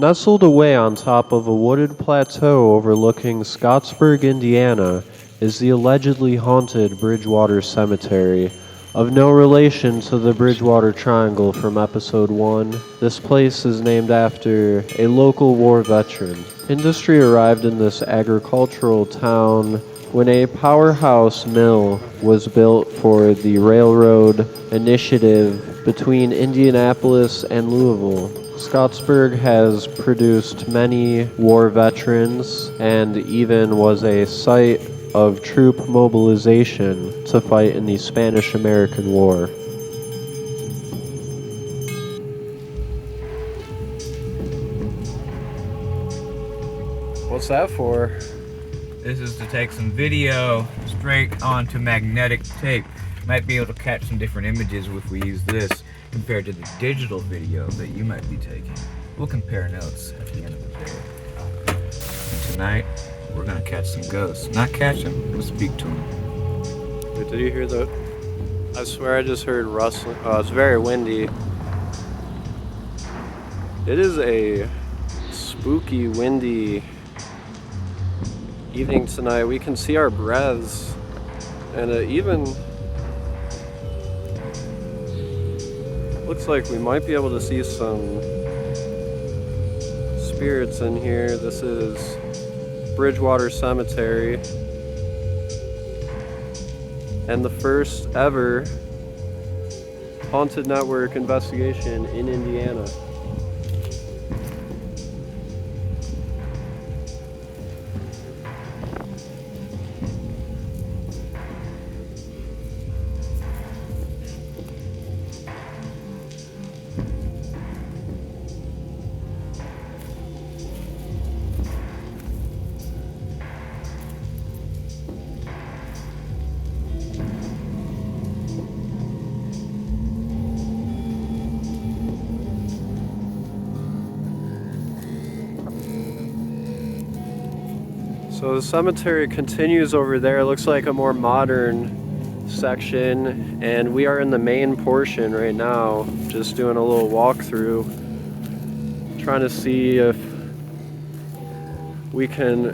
Nestled away on top of a wooded plateau overlooking Scottsburg, Indiana, is the allegedly haunted Bridgewater Cemetery. Of no relation to the Bridgewater Triangle from Episode 1, this place is named after a local war veteran. Industry arrived in this agricultural town when a powerhouse mill was built for the railroad initiative between Indianapolis and Louisville. Scottsburg has produced many war veterans and even was a site of troop mobilization to fight in the Spanish-American War. What's that for? This is to take some video straight onto magnetic tape. Might be able to catch some different images if we use this compared to the digital video that you might be taking. We'll compare notes at the end of the day. And tonight, we're gonna catch some ghosts. Not catch them, we'll speak to them. Wait, did you hear that? I swear I just heard rustling. Oh, it's very windy. It is a spooky, windy evening tonight. We can see our breaths, and it even looks like we might be able to see some spirits in here. This is Bridgewater Cemetery, and the first ever haunted network investigation in Indiana. So the cemetery continues over there. It looks like a more modern section, and we are in the main portion right now, just doing a little walkthrough, trying to see if we can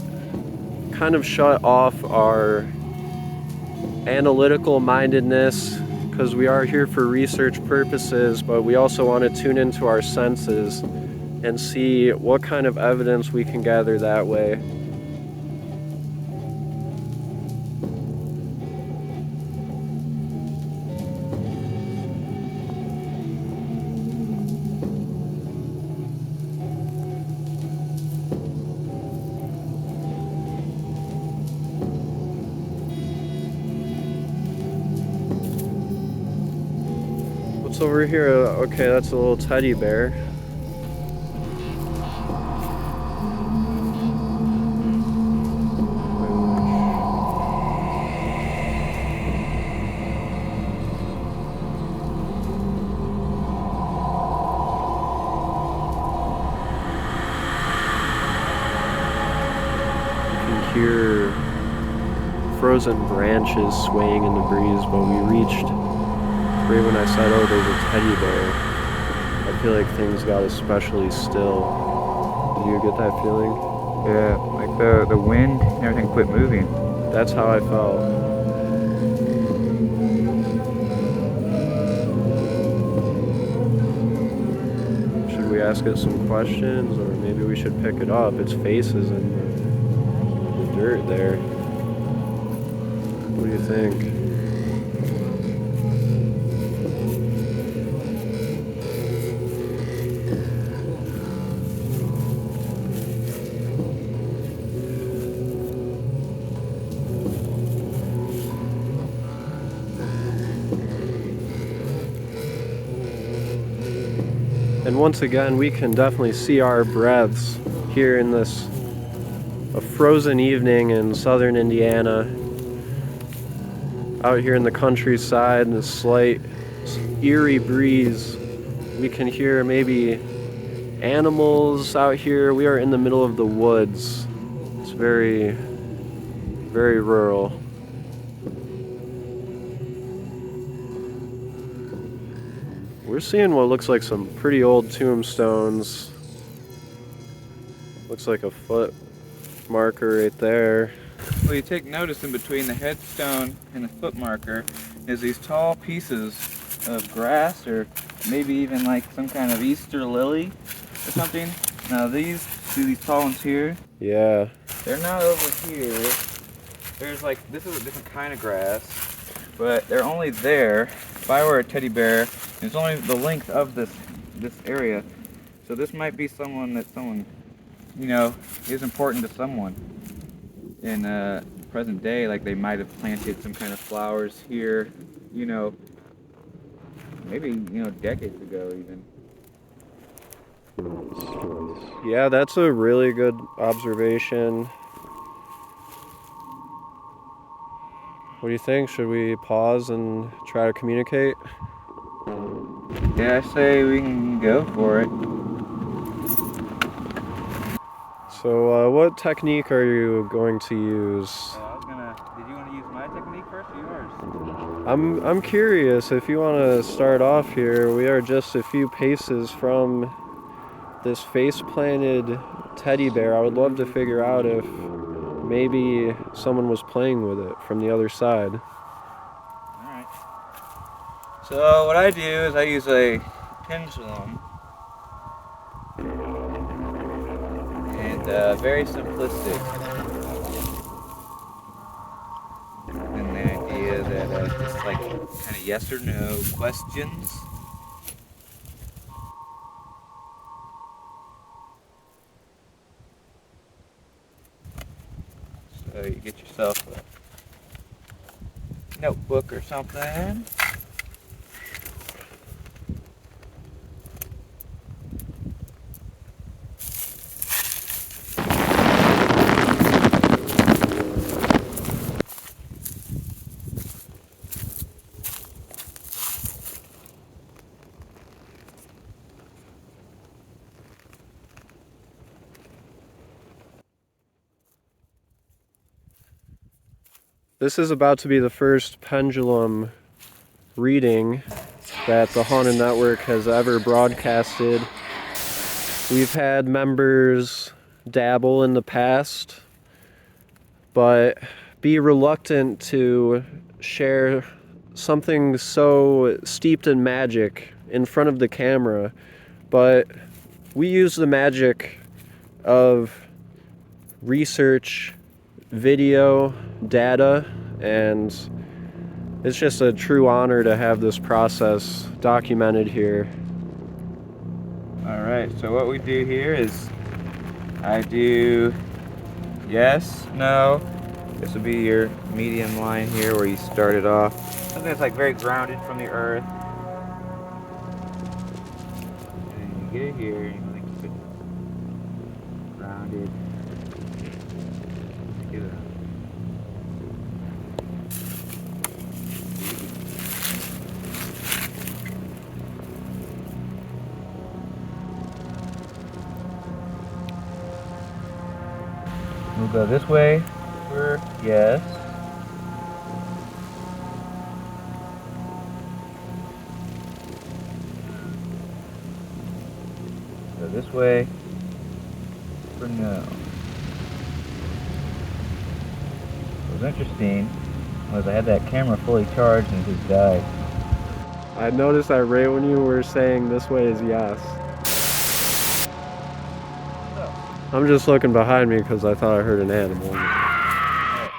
kind of shut off our analytical mindedness, because we are here for research purposes, but we also want to tune into our senses and see what kind of evidence we can gather that way. What's over here? Okay, that's a little teddy bear. You can hear frozen branches swaying in the breeze, but we reached right when I said, oh, there's a teddy bear. I feel like things got especially still. Did you get that feeling? Yeah, like the wind and everything quit moving. That's how I felt. Should we ask it some questions, or maybe we should pick it up? Its face is in the dirt there. What do you think? And once again, we can definitely see our breaths here in this a frozen evening in southern Indiana. Out here in the countryside, in a slight eerie breeze, we can hear maybe animals out here. We are in the middle of the woods. It's very, very rural. We're seeing what looks like some pretty old tombstones. Looks like a foot marker right there. Well, you take notice in between the headstone and the foot marker is these tall pieces of grass, or maybe even like some kind of Easter lily or something. Now these tall ones here, Yeah. they're not over here. There's like, this is a different kind of grass, but they're only there. If I were a teddy bear, it's only the length of this area. So this might be someone that you know, is important to someone in present day. Like they might have planted some kind of flowers here, you know, maybe, you know, decades ago even. Yeah, that's a really good observation. What do you think? Should we pause and try to communicate? Yeah, I say we can go for it. So, what technique are you going to use? Did you want to use my technique first or yours? I'm curious if you want to start off here. We are just a few paces from this face-planted teddy bear. I would love to figure out if maybe someone was playing with it from the other side. Alright. So what I do is I use a pendulum. And very simplistic. And the idea that it's like kind of yes or no questions. So you get yourself a notebook or something. This is about to be the first pendulum reading that the Haunted Network has ever broadcasted. We've had members dabble in the past, but be reluctant to share something so steeped in magic in front of the camera. But we use the magic of research, video, data, and it's just a true honor to have this process documented here. Alright, so what we do here is I do yes, no. This will be your medium line here where you started off. Something that's like very grounded from the earth. And you get it here, you want to keep it grounded. Get it. We'll go this way for yes. Go this way for no. What was interesting was I had that camera fully charged and it just died. I noticed that right when you were saying this way is yes. I'm just looking behind me because I thought I heard an animal. Right.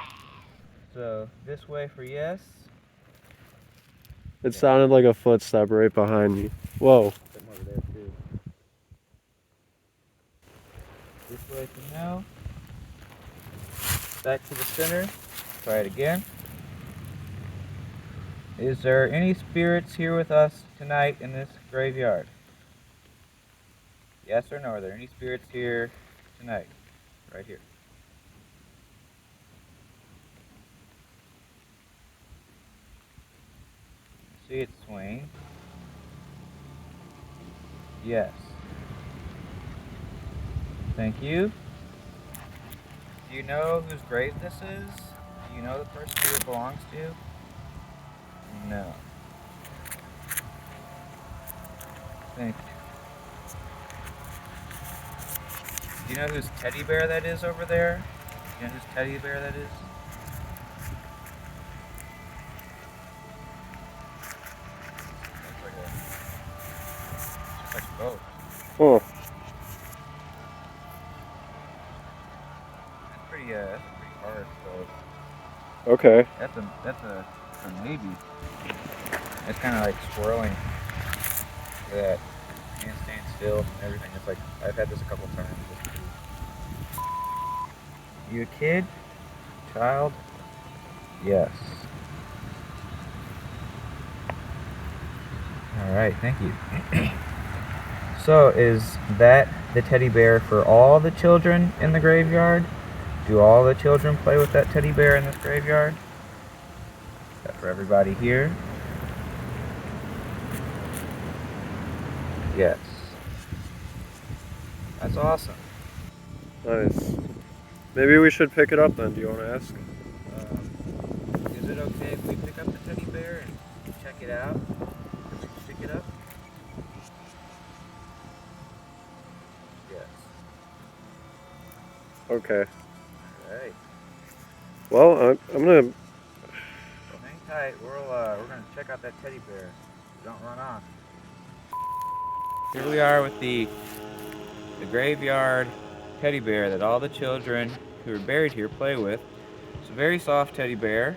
So this way for yes. It sounded like a footstep right behind me. Whoa. Something over there too. This way for no. Back to the center. Try it again. Is there any spirits here with us tonight in this graveyard? Yes or no? Are there any spirits here tonight? Right here. See it swing. Yes. Thank you. Do you know whose grave this is? Do you know the person who it belongs to? No. Thank you. Do you know whose teddy bear that is over there? You know whose teddy bear that is? Looks like just like a boat. Huh. That's a pretty hard boat. Okay. That's a maybe. It's kind of like swirling. Look at that. Can't stand still and everything. It's like, I've had this a couple times. You a kid? Child? Yes. Alright, thank you. So, is that the teddy bear for all the children in the graveyard? Do all the children play with that teddy bear in this graveyard? Is that for everybody here? Yes. That's awesome. Nice. Maybe we should pick it up then. Do you want to ask? Is it okay if we pick up the teddy bear and check it out? Can we pick it up? Yes. Okay. Alright. Well, I'm gonna. Well, hang tight. We're gonna check out that teddy bear. Don't run off. Here we are with the graveyard teddy bear that all the children who are buried here play with. It's a very soft teddy bear.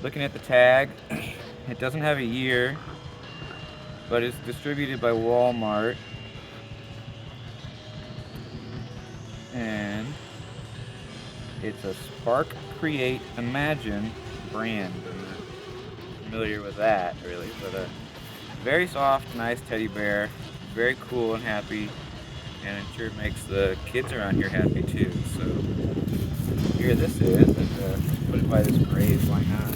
Looking at the tag, it doesn't have a year, but it's distributed by Walmart. And it's a Spark Create Imagine brand. I'm not familiar with that really, but a very soft, nice teddy bear, very cool and happy, and it sure makes the kids around here happy too. So here this is, and put it by this grave, why not?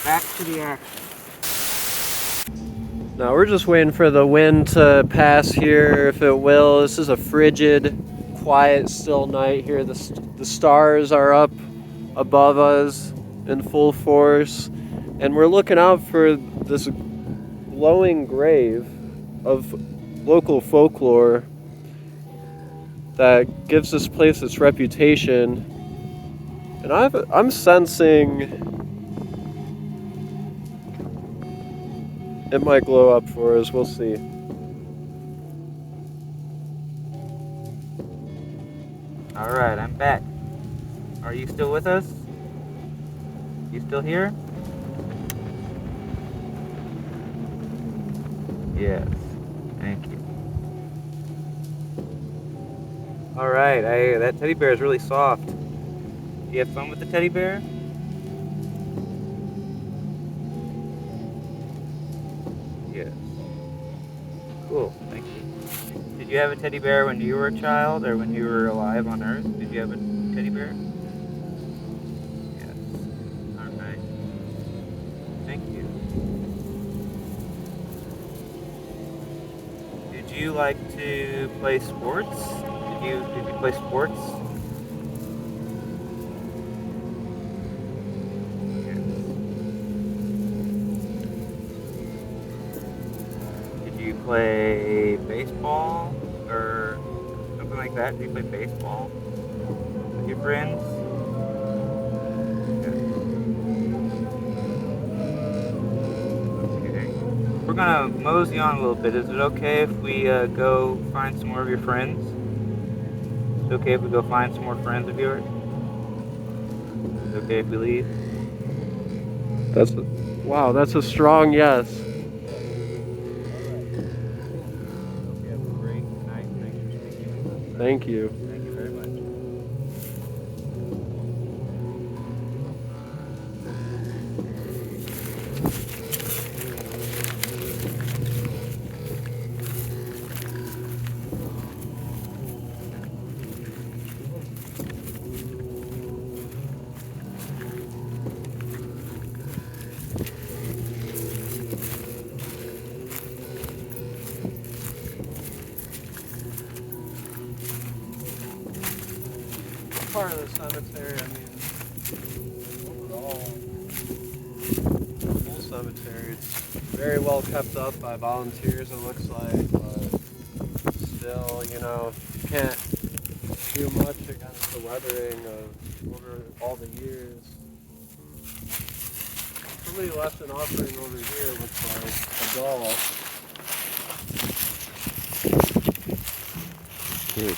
Back to the action. Now we're just waiting for the wind to pass here, if it will. This is a frigid, quiet, still night here. The stars are up above us in full force, and we're looking out for this glowing grave of local folklore that gives this place its reputation. And I'm sensing it might glow up for us. We'll see. All right, I'm back. Are you still with us? You still here? Yes. Thank you. All right, that teddy bear is really soft. Do you have fun with the teddy bear? Yes. Cool. Thank you. Did you have a teddy bear when you were a child or when you were alive on Earth? Did you have a teddy bear? Yes. All right. Thank you. Did you like to play sports? Did you play sports? Yes. Did you play baseball or something like that? Did you play baseball with your friends? Yes. Okay. We're gonna mosey on a little bit. Is it okay if we go find some more of your friends? Is it okay if we go find some more friends of yours? Is it okay if we leave? Wow, that's a strong yes. Hope you have a great night. Thanks for speaking with us. Thank you. Thank you very much. Part of the cemetery, I mean, overall, the whole cemetery, it's very well kept up by volunteers, it looks like, but still, you know, you can't do much against the weathering of over all the years. Somebody left an offering over here, looks like a doll. Dude.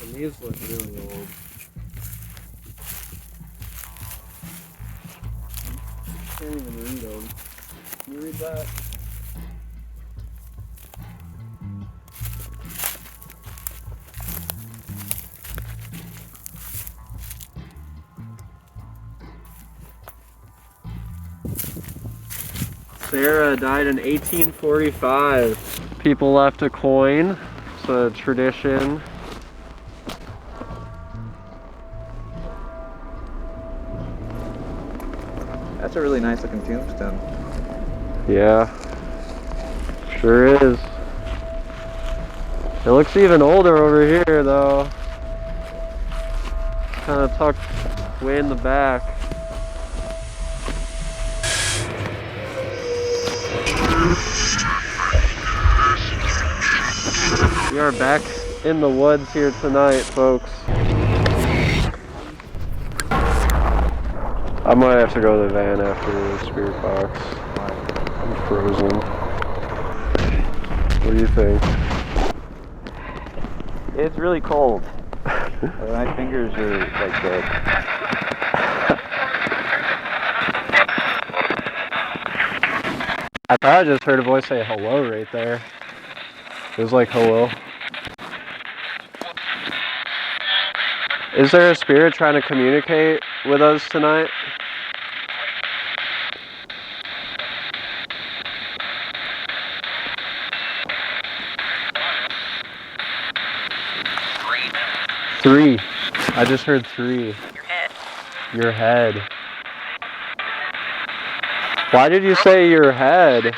And these look really old. Can't even read them. Can you read that? Sarah died in 1845. People left a coin. It's a tradition. That's a really nice looking tombstone. Yeah, sure is. It looks even older over here though. Kind of tucked way in the back. We are back in the woods here tonight, folks. I might have to go to the van after the spirit box. I'm frozen. What do you think? It's really cold. My fingers are like dead. I thought I just heard a voice say hello right there. It was like hello. Is there a spirit trying to communicate with us tonight? Three. I just heard three. Your head. Your head. Why did you say your head?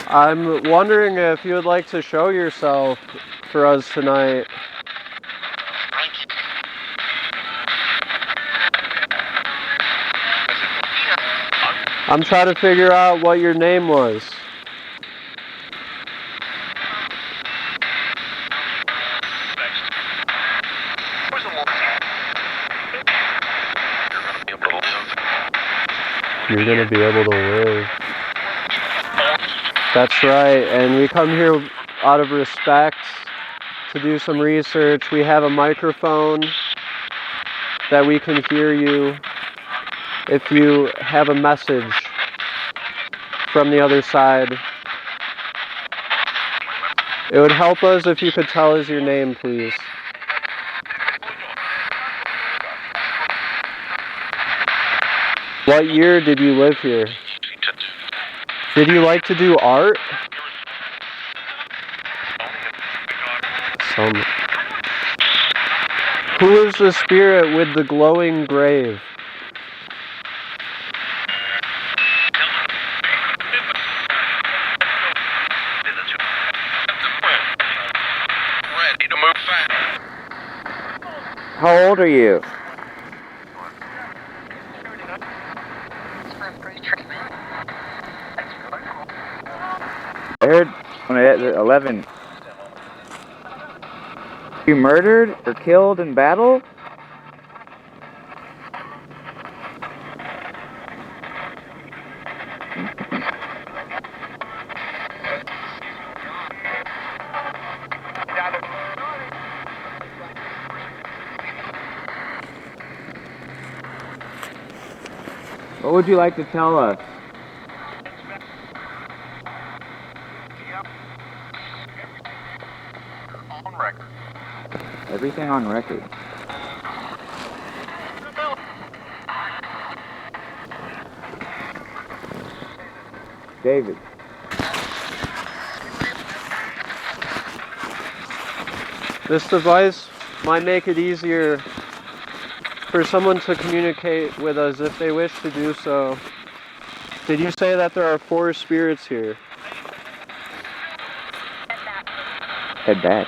I'm wondering if you would like to show yourself for us tonight. I'm trying to figure out what your name was. You're gonna be able to live. That's right, and we come here out of respect to do some research. We have a microphone that we can hear you if you have a message from the other side. It would help us if you could tell us your name, please. What year did you live here? Did you like to do art? Some. Who is the spirit with the glowing grave? How old are you? I heard when I had 11. You murdered or killed in battle? What would you like to tell us? On record. Everything on record. David. This device might make it easier for someone to communicate with us if they wish to do so. Did you say that there are 4 spirits here? Head back.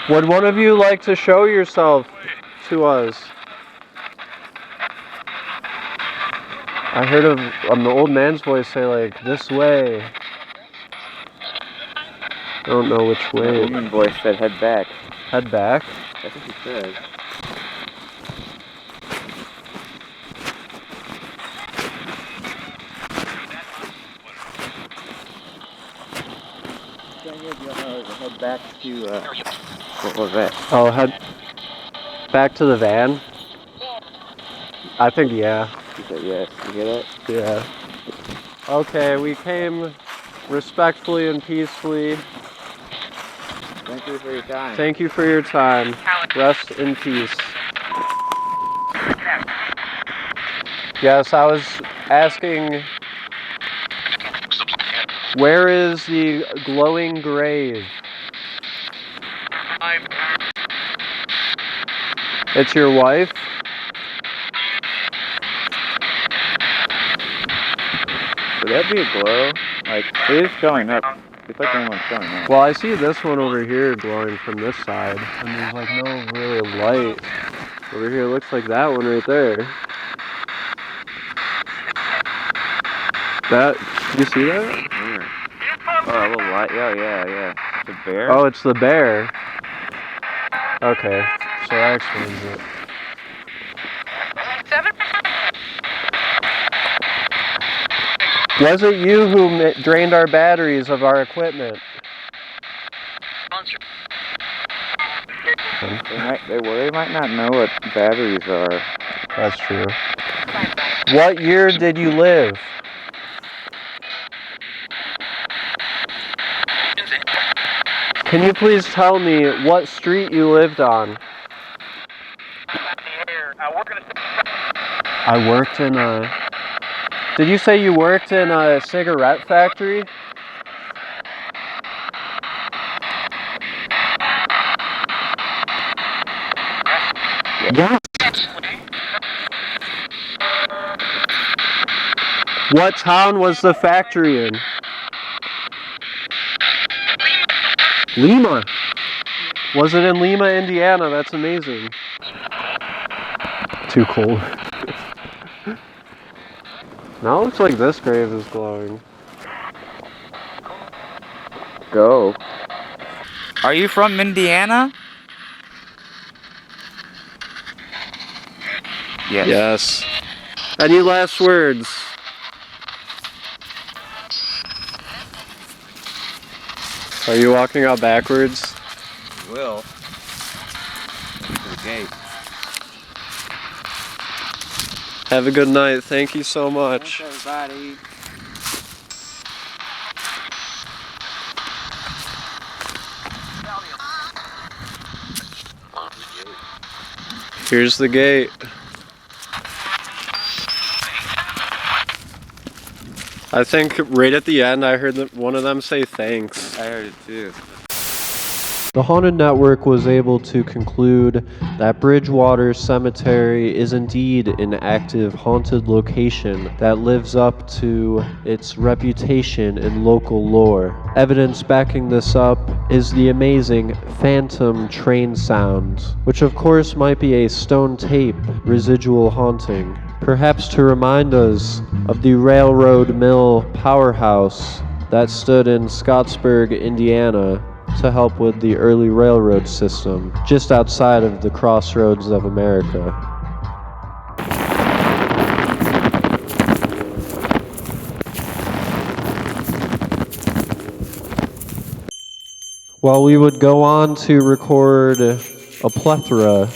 Would one of you like to show yourself to us? I heard of an old man's voice say, like, this way. I don't know which The way. woman voice said head back. Head back? That's what she said. Head back to, what was that? Oh, head back to the van? I think, yeah. She said yes. You hear that? Yeah. Okay, we came respectfully and peacefully. Thank you for your time. Thank you for your time. Rest in peace. Yes, I was asking, where is the glowing grave? It's your wife? Would that be a glow? Like, it is showing up. It's like anyone's showing up. Well, I see this one over here glowing from this side, and there's like no really light. Over here, looks like that one right there. That, you see that? Where? Oh, a little light. Oh, yeah. It's a bear? Oh, it's the bear. Okay, so that explains it. Was it you who drained our batteries of our equipment? They might not know what batteries are. That's true. What year did you live? Can you please tell me what street you lived on? I worked in a... Did you say you worked in a cigarette factory? Yes. What town was the factory in? Lima. Was it in Lima, Indiana? That's amazing. Too cold. Now it looks like this grave is glowing. Go. Are you from Indiana? Yes. Yes. Any last words? Are you walking out backwards? Will. To the gate. Have a good night. Thank you so much. Thanks, everybody. Here's the gate. I think right at the end I heard one of them say thanks. I heard it too. The Haunted Network was able to conclude that Bridgewater Cemetery is indeed an active haunted location that lives up to its reputation in local lore. Evidence backing this up is the amazing phantom train sound, which of course might be a stone tape residual haunting, perhaps to remind us of the railroad mill powerhouse that stood in Scottsburg, Indiana, to help with the early railroad system, just outside of the crossroads of America. While we would go on to record a plethora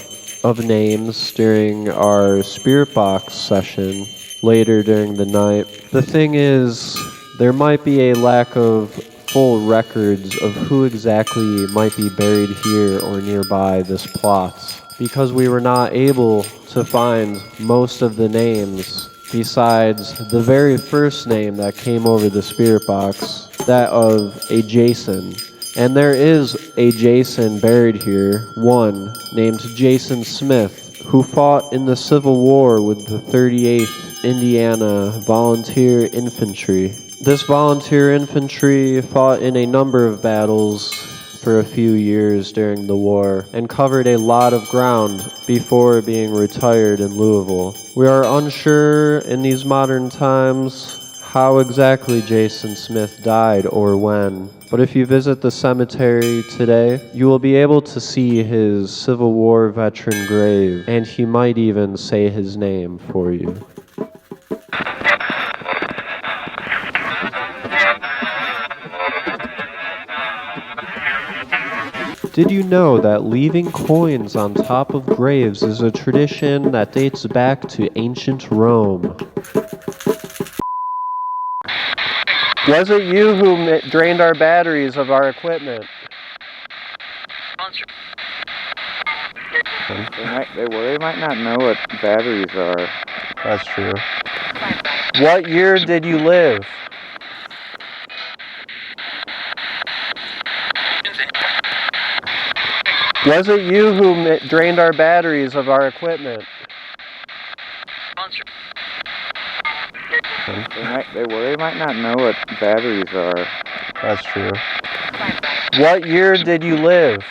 of names during our Spirit Box session later during the night, the thing is, there might be a lack of full records of who exactly might be buried here or nearby this plot, because we were not able to find most of the names besides the very first name that came over the Spirit Box, that of a Jason. And there is a Jason buried here, one named Jason Smith, who fought in the Civil War with the 38th Indiana volunteer infantry. This volunteer infantry fought in a number of battles for a few years during the war and covered a lot of ground before being retired in Louisville. We are unsure in these modern times how exactly Jason Smith died or when, but if you visit the cemetery today, you will be able to see his Civil War veteran grave, and he might even say his name for you. Did you know that leaving coins on top of graves is a tradition that dates back to ancient Rome? Was it you who drained our batteries of our equipment? They might not know what batteries are. That's true. What year did you live? Was it you who drained our batteries of our equipment? They might not know what batteries are. That's true. What year did you live?